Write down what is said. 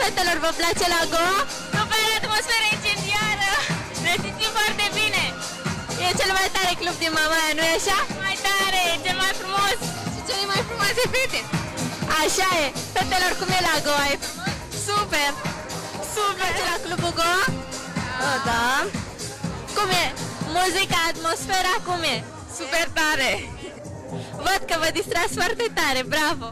fetelor, vă place la Goa? Super atmosferă incendiară! Ne simțim foarte bine! E cel mai tare club din Mamaia, nu-i așa? Mai tare, cel mai frumos! Și cele mai frumoase fete! Așa e! Fetelor, cum e la Goa? E super! Super! Place la clubul Goa? Da! Cum e? Muzica, atmosfera, cum e? Super tare! Văd că vă distrați foarte tare, bravo!